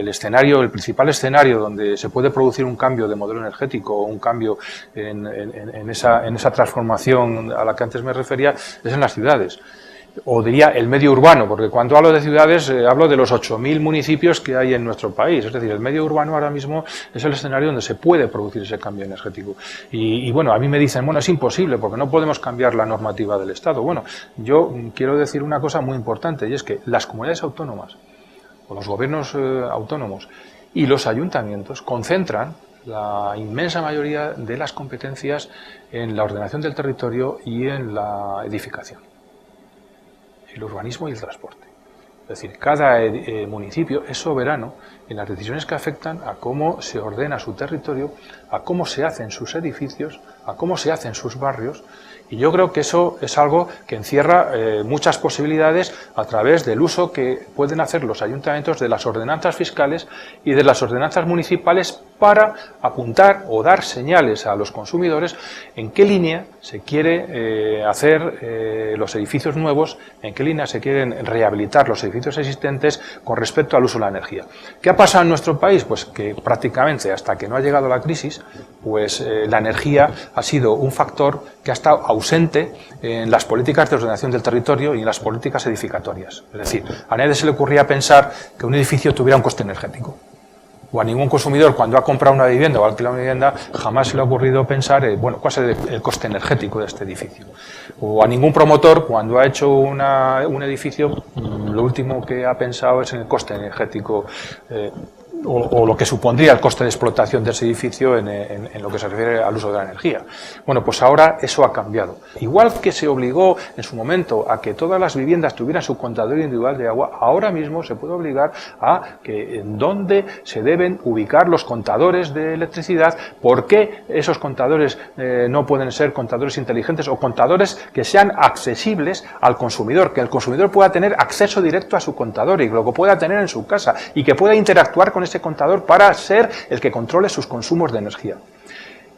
el principal escenario donde se puede producir un cambio de modelo energético o un cambio en esa transformación a la que antes me refería es en las ciudades. O diría el medio urbano, porque cuando hablo de ciudades hablo de los 8.000 municipios que hay en nuestro país. Es decir, el medio urbano ahora mismo es el escenario donde se puede producir ese cambio energético. Y bueno, a mí me dicen, bueno, es imposible porque no podemos cambiar la normativa del Estado. Bueno, yo quiero decir una cosa muy importante, y es que las comunidades autónomas o los gobiernos autónomos y los ayuntamientos concentran la inmensa mayoría de las competencias en la ordenación del territorio y en la edificación, el urbanismo y el transporte. Es decir, cada municipio es soberano en las decisiones que afectan a cómo se ordena su territorio, a cómo se hacen sus edificios, a cómo se hacen sus barrios, y yo creo que eso es algo que encierra muchas posibilidades a través del uso que pueden hacer los ayuntamientos de las ordenanzas fiscales y de las ordenanzas municipales para apuntar o dar señales a los consumidores en qué línea se quiere hacer los edificios nuevos, en qué línea se quieren rehabilitar los edificios existentes con respecto al uso de la energía. ¿Qué ha pasado en nuestro país? Pues que prácticamente hasta que no ha llegado la crisis, pues la energía ha sido un factor que ha estado ausente en las políticas de ordenación del territorio y en las políticas edificatorias. Es decir, a nadie se le ocurría pensar que un edificio tuviera un coste energético. O a ningún consumidor, cuando ha comprado una vivienda o ha alquilado una vivienda, jamás se le ha ocurrido pensar, bueno, cuál es el coste energético de este edificio. O a ningún promotor, cuando ha hecho un edificio, lo último que ha pensado es en el coste energético o lo que supondría el coste de explotación de ese edificio en lo que se refiere al uso de la energía. Bueno, pues ahora eso ha cambiado. Igual que se obligó en su momento a que todas las viviendas tuvieran su contador individual de agua, ahora mismo se puede obligar a que en dónde se deben ubicar los contadores de electricidad, por qué esos contadores no pueden ser contadores inteligentes o contadores que sean accesibles al consumidor, que el consumidor pueda tener acceso directo a su contador y lo que pueda tener en su casa y que pueda interactuar con ese contador para ser el que controle sus consumos de energía.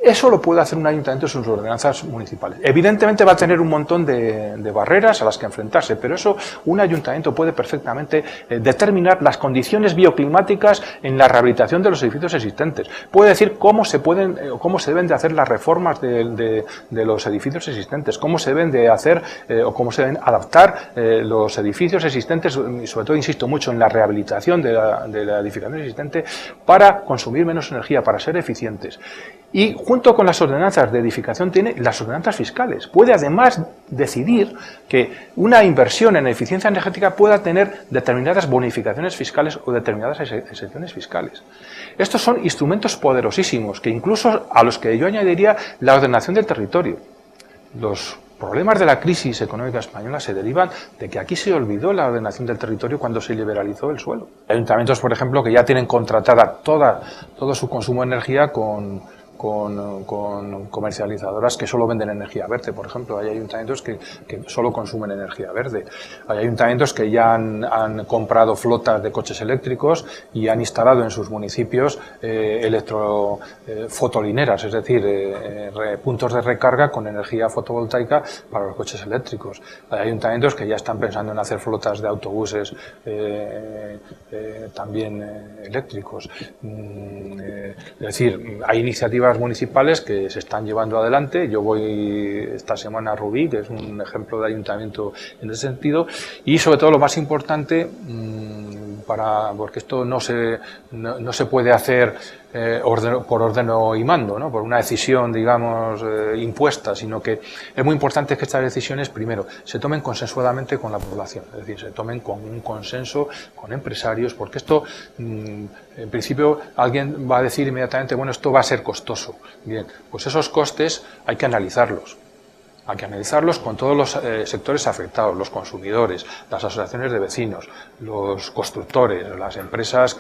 Eso lo puede hacer un ayuntamiento en sus ordenanzas municipales. Evidentemente va a tener un montón de barreras a las que enfrentarse, pero eso un ayuntamiento puede perfectamente determinar las condiciones bioclimáticas en la rehabilitación de los edificios existentes. Puede decir cómo se deben de hacer las reformas de los edificios existentes, cómo se deben de hacer o cómo se deben adaptar los edificios existentes, y sobre todo insisto mucho en la rehabilitación de la edificación existente para consumir menos energía, para ser eficientes. Y junto con las ordenanzas de edificación tiene las ordenanzas fiscales. Puede además decidir que una inversión en eficiencia energética pueda tener determinadas bonificaciones fiscales o determinadas exenciones fiscales. Estos son instrumentos poderosísimos que incluso a los que yo añadiría la ordenación del territorio. Los problemas de la crisis económica española se derivan de que aquí se olvidó la ordenación del territorio cuando se liberalizó el suelo. Hay ayuntamientos, por ejemplo, que ya tienen contratada todo su consumo de energía con comercializadoras que solo venden energía verde, por ejemplo. Hay ayuntamientos que solo consumen energía verde. Hay ayuntamientos que ya han comprado flotas de coches eléctricos y han instalado en sus municipios fotolineras, es decir, puntos de recarga con energía fotovoltaica para los coches eléctricos. Hay ayuntamientos que ya están pensando en hacer flotas de autobuses también eléctricos. Es decir, hay iniciativas municipales que se están llevando adelante. Yo voy esta semana a Rubí, que es un ejemplo de ayuntamiento en ese sentido, y sobre todo lo más importante, porque esto no se puede hacer por ordeno y mando, ¿no? Por una decisión, digamos, impuesta, sino que es muy importante que estas decisiones, primero, se tomen consensuadamente con la población, es decir, se tomen con un consenso con empresarios, porque esto, en principio, alguien va a decir inmediatamente, bueno, esto va a ser costoso. Bien, pues esos costes hay que analizarlos. Hay que analizarlos con todos los sectores afectados, los consumidores, las asociaciones de vecinos, los constructores, las empresas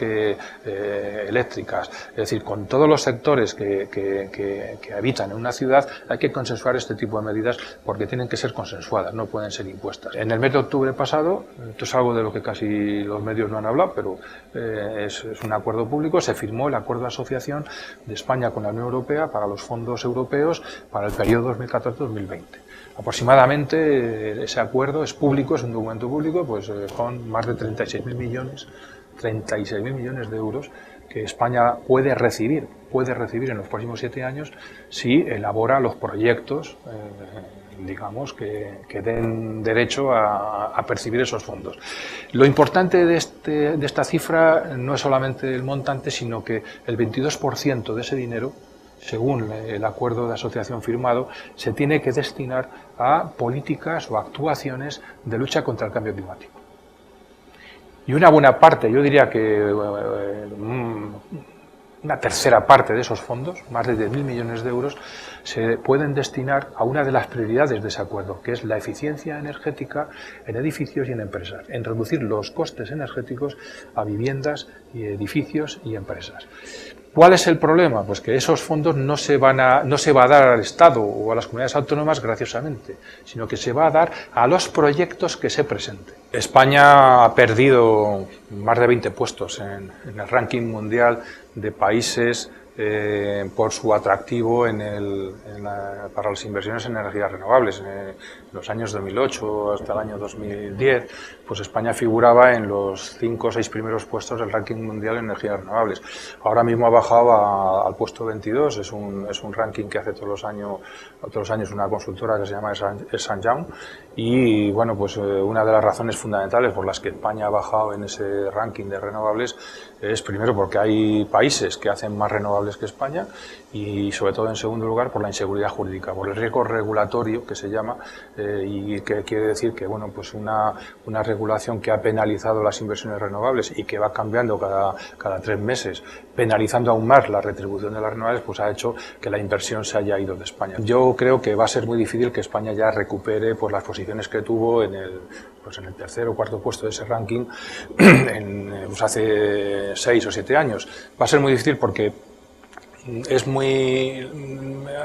eléctricas, es decir, con todos los sectores que habitan en una ciudad hay que consensuar este tipo de medidas porque tienen que ser consensuadas, no pueden ser impuestas. En el mes de octubre pasado, esto es algo de lo que casi los medios no han hablado, pero es un acuerdo público, se firmó el acuerdo de asociación de España con la Unión Europea para los fondos europeos para el periodo 2014-2020. Aproximadamente ese acuerdo es público, es un documento público, pues son más de 36.000 millones 36.000 millones de euros que España puede recibir en los próximos 7 años si elabora los proyectos, digamos, que den derecho a percibir esos fondos. Lo importante de esta cifra no es solamente el montante, sino que el 22% de ese dinero, según el acuerdo de asociación firmado, se tiene que destinar a políticas o actuaciones de lucha contra el cambio climático. Y una buena parte, yo diría que una tercera parte de esos fondos, más de 10.000 millones de euros, se pueden destinar a una de las prioridades de ese acuerdo, que es la eficiencia energética en edificios y en empresas, en reducir los costes energéticos a viviendas y edificios y empresas. ¿Cuál es el problema? Pues que esos fondos no se va a dar al Estado o a las comunidades autónomas graciosamente, sino que se va a dar a los proyectos que se presenten. España ha perdido más de 20 puestos en el ranking mundial de países por su atractivo para las inversiones en energías renovables. En los años 2008 hasta el año 2010, pues España figuraba en los 5 o 6 primeros puestos del ranking mundial en energías renovables. Ahora mismo ha bajado al puesto 22, es un ranking que hace todos los años una consultora que se llama Ernst & Young, y bueno, pues una de las razones fundamentales por las que España ha bajado en ese ranking de renovables es primero porque hay países que hacen más renovables que España, y sobre todo en segundo lugar por la inseguridad jurídica, por el riesgo regulatorio que se llama, y que quiere decir que bueno, pues una regulación que ha penalizado las inversiones renovables y que va cambiando cada 3 meses, penalizando aún más la retribución de las renovables, pues ha hecho que la inversión se haya ido de España. Yo creo que va a ser muy difícil que España ya recupere pues las posiciones que tuvo en el tercer o cuarto puesto de ese ranking hace 6 o 7 años. Va a ser muy difícil porque es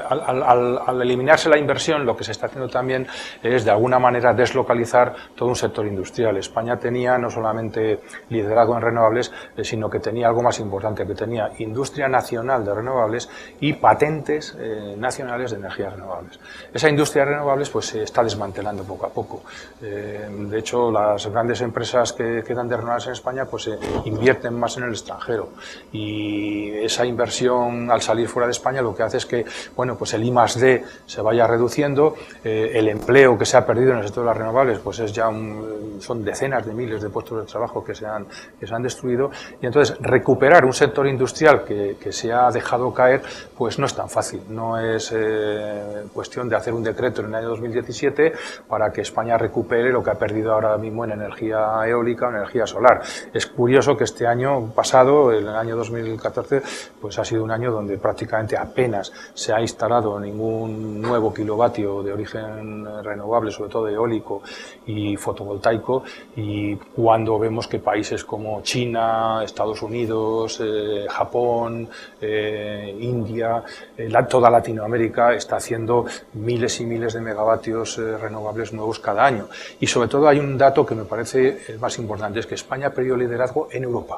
al eliminarse la inversión, lo que se está haciendo también es de alguna manera deslocalizar todo un sector industrial. España tenía no solamente liderazgo en renovables, sino que tenía algo más importante, que tenía industria nacional de renovables y patentes nacionales de energías renovables. Esa industria de renovables pues se está desmantelando poco a poco. De hecho, las grandes empresas que quedan de renovables en España pues invierten más en el extranjero, y esa inversión al salir fuera de España lo que hace es que bueno, pues el I+D se vaya reduciendo, el empleo que se ha perdido en el sector de las renovables pues es ya son decenas de miles de puestos de trabajo que se han destruido, y entonces recuperar un sector industrial que se ha dejado caer pues no es tan fácil. No es cuestión de hacer un decreto en el año 2017 para que España recupere lo que ha perdido ahora mismo en energía eólica o en energía solar. Es curioso que este año pasado, el año 2014, pues ha sido un año donde prácticamente apenas se ha instalado ningún nuevo kilovatio de origen renovable, sobre todo eólico y fotovoltaico, y cuando vemos que países como China, Estados Unidos, Japón, India, toda Latinoamérica está haciendo miles y miles de megavatios renovables nuevos cada año. Y sobre todo hay un dato que me parece el más importante, es que España ha perdido liderazgo en Europa.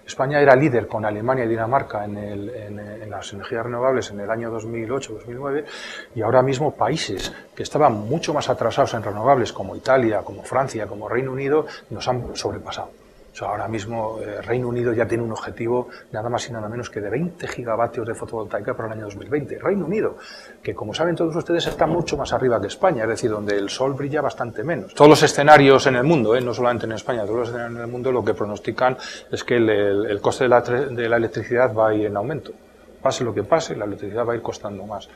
España era líder con Alemania y Dinamarca en las energías renovables en el año 2008-2009, y ahora mismo países que estaban mucho más atrasados en renovables, como Italia, como Francia, como Reino Unido, nos han sobrepasado. O sea, ahora mismo Reino Unido ya tiene un objetivo nada más y nada menos que de 20 gigavatios de fotovoltaica para el año 2020. Reino Unido, que como saben todos ustedes está mucho más arriba que España, es decir, donde el sol brilla bastante menos. Todos los escenarios en el mundo, no solamente en España, todos los escenarios en el mundo lo que pronostican es que el coste de la electricidad va a ir en aumento. Pase lo que pase, la electricidad va a ir costando más.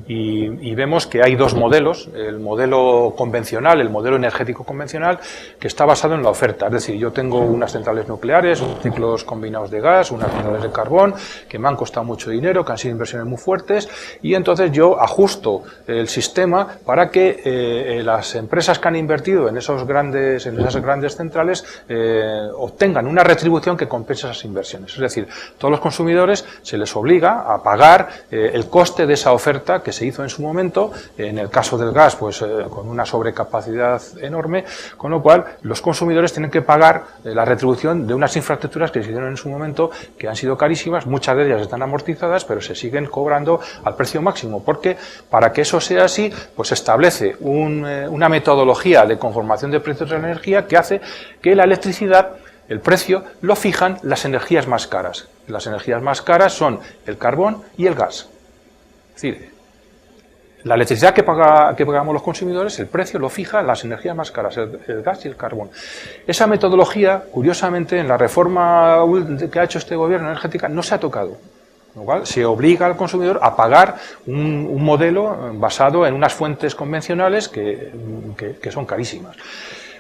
Y vemos que hay dos modelos, el modelo convencional, el modelo energético convencional, que está basado en la oferta. Es decir, yo tengo unas centrales nucleares, unos ciclos combinados de gas, unas centrales de carbón, que me han costado mucho dinero, que han sido inversiones muy fuertes, y entonces yo ajusto el sistema para que las empresas que han invertido en esas grandes centrales obtengan una retribución que compense esas inversiones. Es decir, todos los consumidores se les obliga a pagar el coste de esa oferta que se hizo en su momento, en el caso del gas pues con una sobrecapacidad enorme, con lo cual los consumidores tienen que pagar la retribución de unas infraestructuras que se hicieron en su momento, que han sido carísimas, muchas de ellas están amortizadas, pero se siguen cobrando al precio máximo, porque para que eso sea así, pues establece una metodología de conformación de precios de la energía que hace que la electricidad El precio lo fijan las energías más caras. Las energías más caras son el carbón y el gas. Es decir, la electricidad que pagamos los consumidores, el precio lo fijan las energías más caras, el gas y el carbón. Esa metodología, curiosamente, en la reforma que ha hecho este gobierno energética, no se ha tocado. Con lo cual, se obliga al consumidor a pagar un modelo basado en unas fuentes convencionales que son carísimas.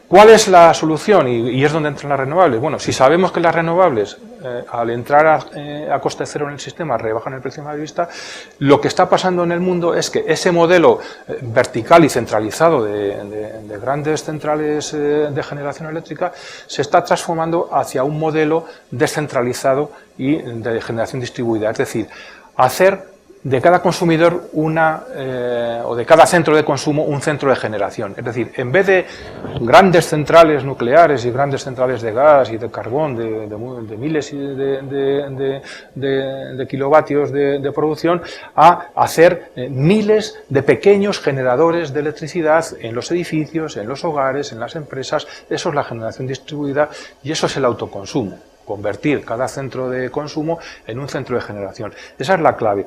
¿Cuál es la solución? Y es donde entran las renovables. Bueno, si sabemos que las renovables, al entrar a coste cero en el sistema, rebajan el precio mayorista, lo que está pasando en el mundo es que ese modelo vertical y centralizado de grandes centrales de generación eléctrica se está transformando hacia un modelo descentralizado y de generación distribuida. Es decir, hacer de cada consumidor o de cada centro de consumo un centro de generación. Es decir, en vez de grandes centrales nucleares y grandes centrales de gas y de carbón de miles de kilovatios de producción, a hacer miles de pequeños generadores de electricidad en los edificios, en los hogares, en las empresas. Eso es la generación distribuida y eso es el autoconsumo. Convertir cada centro de consumo en un centro de generación. Esa es la clave.